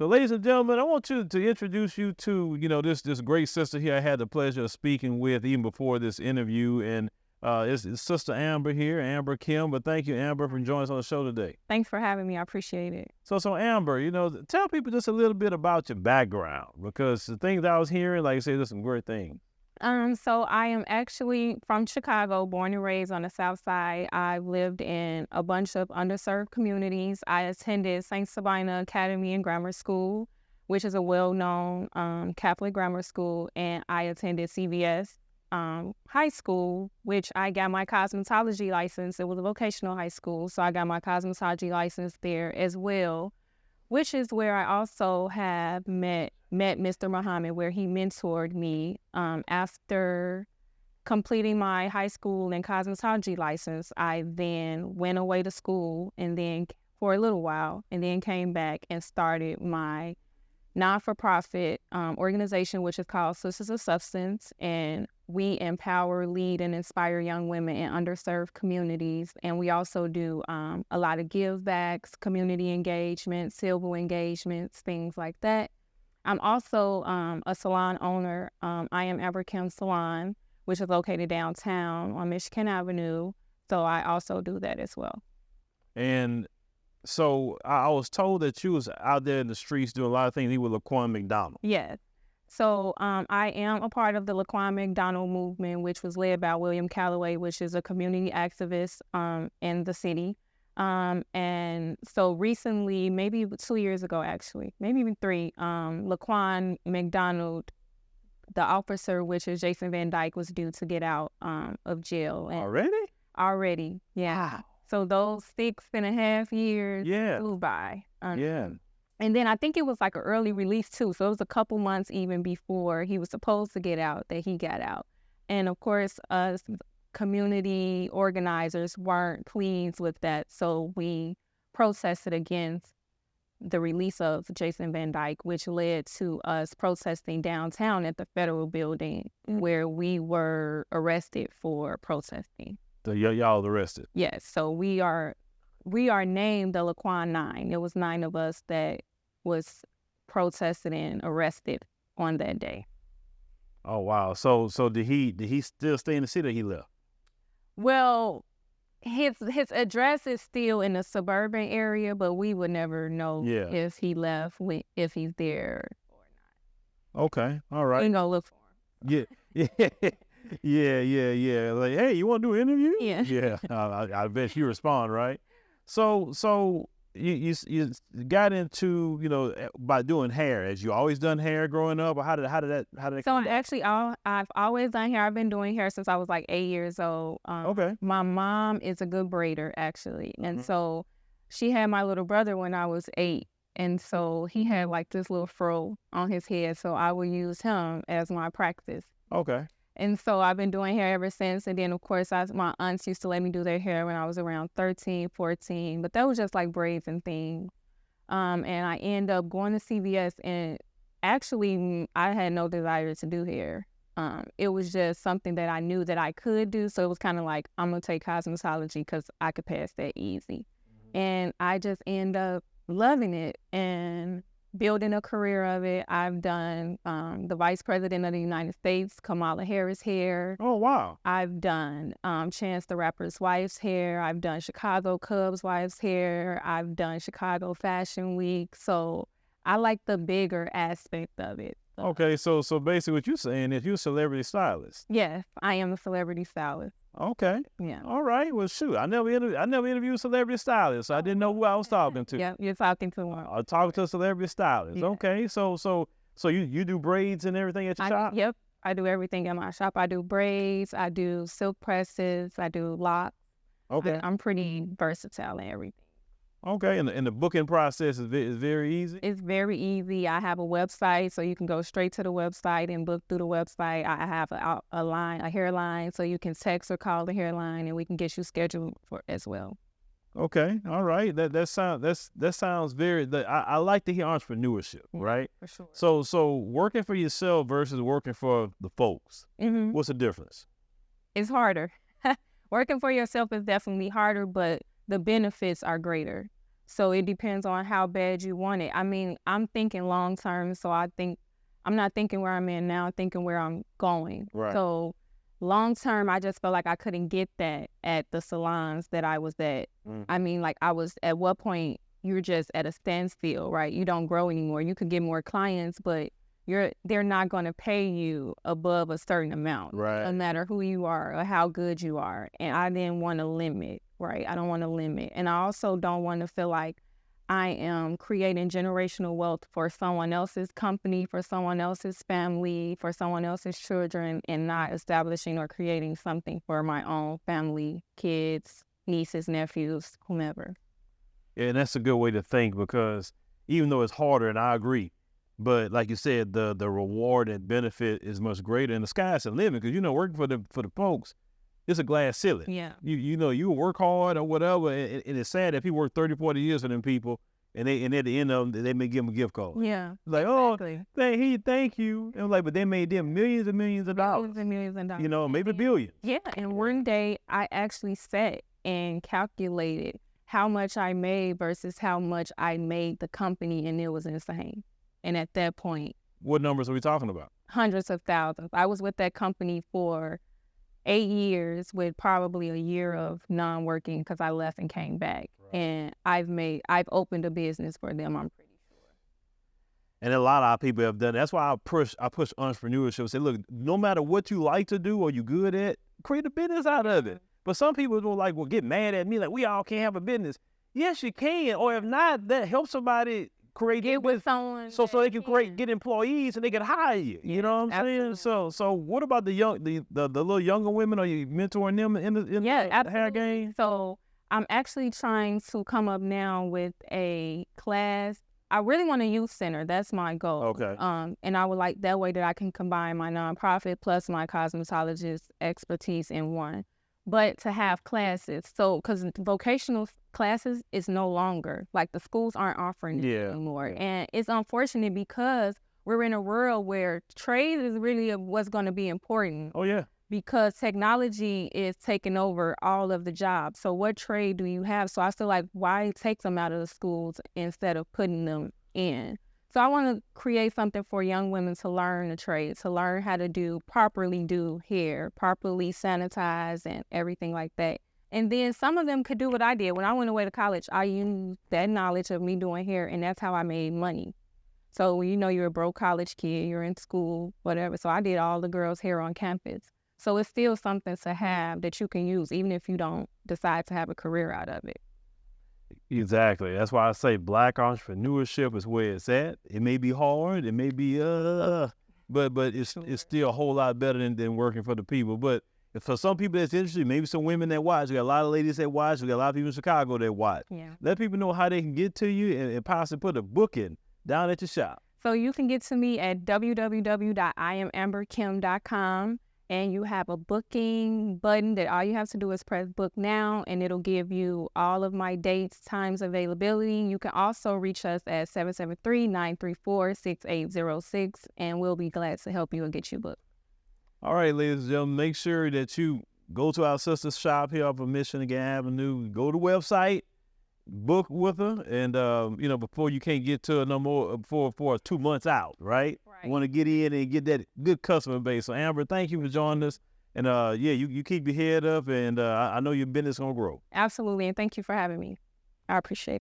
So, ladies and gentlemen, I want you to introduce you to, this great sister here I had the pleasure of speaking with even before this interview. And it's Sister Amber here, Amber Kim. But thank you, Amber, for joining us on the show today. Thanks for having me. I appreciate it. So Amber, tell people just a little bit about your background, because the things I was hearing, like I say, there's some great things. So I am actually from Chicago, born and raised on the South Side. I've lived in a bunch of underserved communities. I attended St. Sabina Academy and Grammar School, which is a well-known Catholic grammar school, and I attended CVS high school, which I got my cosmetology license. It was a vocational high school, so I got my cosmetology license there as well, which is where I also have met Mr. Muhammad, where he mentored me. After completing my high school and cosmetology license, I then went away to school and then for a little while, and then came back and started my non-for-profit organization, which is called Sisters of Substance, and we empower, lead, and inspire young women in underserved communities. And we also do a lot of give-backs, community engagement, civil engagements, things like that. I'm also a salon owner. I am Amber Kim Salon, which is located downtown on Michigan Avenue. So I also do that as well. And so I was told that you was out there in the streets doing a lot of things with Laquan McDonald. Yes. So I am a part of the Laquan McDonald movement, which was led by William Calloway, which is a community activist in the city. And so recently, maybe 2 years ago, actually, maybe even 3, Laquan McDonald, the officer, which is Jason Van Dyke, was due to get out of jail. And Already, yeah. Wow. So those 6.5 years flew by. And then I think it was like an early release too. So it was a couple months even before he was supposed to get out that he got out. And of course, us community organizers weren't pleased with that. So we protested against the release of Jason Van Dyke, which led to us protesting downtown at the federal building where we were arrested for protesting. So y'all arrested? Yes. So we are named the Laquan 9. It was 9 of us that was protested and arrested on that day. Oh wow! So did he still stay in the city or he left? Well, his address is still in the suburban area, but we would never know if he left, if he's there or not. Okay, all right. We can go look for him. Yeah. Like, hey, you want to do an interview? Yeah. I bet you respond, right? So you got into, by doing hair. As you always done hair growing up, or how did that So actually, I've always done hair. I've been doing hair since I was like 8 years old. Okay. My mom is a good braider, actually, and so she had my little brother when I was 8, and so he had like this little fro on his head, so I would use him as my practice. Okay. And so I've been doing hair ever since. And then, of course, my aunts used to let me do their hair when I was around 13, 14. But that was just like braids and things. And I ended up going to CVS. And actually, I had no desire to do hair. It was just something that I knew that I could do. So it was kind of like, I'm going to take cosmetology because I could pass that easy. And I just ended up loving it and building a career of it. I've done the Vice President of the United States, Kamala Harris hair. Oh, wow. I've done Chance the Rapper's wife's hair. I've done Chicago Cubs' wife's hair. I've done Chicago Fashion Week. So I like the bigger aspect of it. Okay, so basically what you're saying is you're a celebrity stylist. Yes, I am a celebrity stylist. Okay. Yeah. All right. Well, shoot, I never interviewed a celebrity stylist, so I didn't know who I was talking to. Yeah, you're talking to one. I'm talking to a celebrity stylist. Yeah. Okay. So you do braids and everything at your shop? Yep. I do everything at my shop. I do braids. I do silk presses. I do locks. Okay. I'm pretty versatile in everything. Okay, and the booking process is very easy? It's very easy. I have a website, so you can go straight to the website and book through the website. I have a hairline, so you can text or call the hairline, and we can get you scheduled for as well. Okay, all right. That sounds very. I like to hear entrepreneurship, right? For sure. So working for yourself versus working for the folks. Mm-hmm. What's the difference? It's harder. Working for yourself is definitely harder, but the benefits are greater. So it depends on how bad you want it. I mean, I'm thinking long term, so I'm not thinking where I'm in now, I'm thinking where I'm going. Right. So long term, I just felt like I couldn't get that at the salons that I was at. I mean, like I was at what point you're just at a standstill, right? You don't grow anymore. You could get more clients, but they're not going to pay you above a certain amount, Right. no matter who you are or how good you are. And I didn't want to limit, right? I don't want to limit. And I also don't want to feel like I am creating generational wealth for someone else's company, for someone else's family, for someone else's children, and not establishing or creating something for my own family, kids, nieces, nephews, whomever. Yeah, and that's a good way to think, because even though it's harder, and I agree, but like you said, the reward and benefit is much greater, and the sky's the limit, because working for the folks, it's a glass ceiling. Yeah. You work hard or whatever, and it's sad that people work 30, 40 years for them people, and at the end of them, they may give them a gift card. Yeah. Like, exactly. thank you. And but they made them millions and millions of dollars. Millions and millions of dollars. Maybe billions. Yeah, and one day I actually sat and calculated how much I made versus how much I made the company, and it was insane. And at that point, What numbers are we talking about? hundreds of thousands. I was with that company for 8 years with probably a year of non-working because I left and came back. Right. And I've opened a business for them, I'm pretty sure. And a lot of people have done. That's why I push entrepreneurship. Say, look, no matter what you like to do or you good at, create a business out of it. But some people will get mad at me, like, we all can't have a business. Yes, you can. Or if not, that help somebody create Get with someone so they can get employees and they can hire you. You know what I'm saying? So what about the little younger women? Are you mentoring them in the hair game? So I'm actually trying to come up now with a class. I really want a youth center. That's my goal. Okay. And I would like that way that I can combine my nonprofit plus my cosmetologist expertise in one. But to have classes, so because vocational classes is no longer, like the schools aren't offering it anymore. Yeah. And it's unfortunate because we're in a world where trade is really what's going to be important. Oh, yeah. Because technology is taking over all of the jobs. So what trade do you have? So I feel like, why take them out of the schools instead of putting them in? So I want to create something for young women to learn the trade, to learn how to properly do hair, properly sanitize and everything like that. And then some of them could do what I did. When I went away to college, I used that knowledge of me doing hair, and that's how I made money. So, you're a broke college kid, you're in school, whatever. So I did all the girls' hair on campus. So it's still something to have that you can use, even if you don't decide to have a career out of it. Exactly. That's why I say Black entrepreneurship is where it's at. It may be hard. It may be, but it's still a whole lot better than working for the people. But for some people that's interesting, maybe some women that watch, we got a lot of ladies that watch, we got a lot of people in Chicago that watch. Yeah. Let people know how they can get to you and possibly put a booking down at your shop. So you can get to me at www.iamamberkim.com. And you have a booking button that all you have to do is press book now, and it'll give you all of my dates, times, availability. You can also reach us at 773-934-6806, and we'll be glad to help you and get you booked. All right, ladies and gentlemen, make sure that you go to our sister's shop here off of Michigan Avenue. Go to the website, book with her, and before you can't get to her no more for 2 months out, right? You want to get in and get that good customer base. So Amber, thank you for joining us, and you keep your head up, and I know your business gonna grow. Absolutely, and thank you for having me. I appreciate it.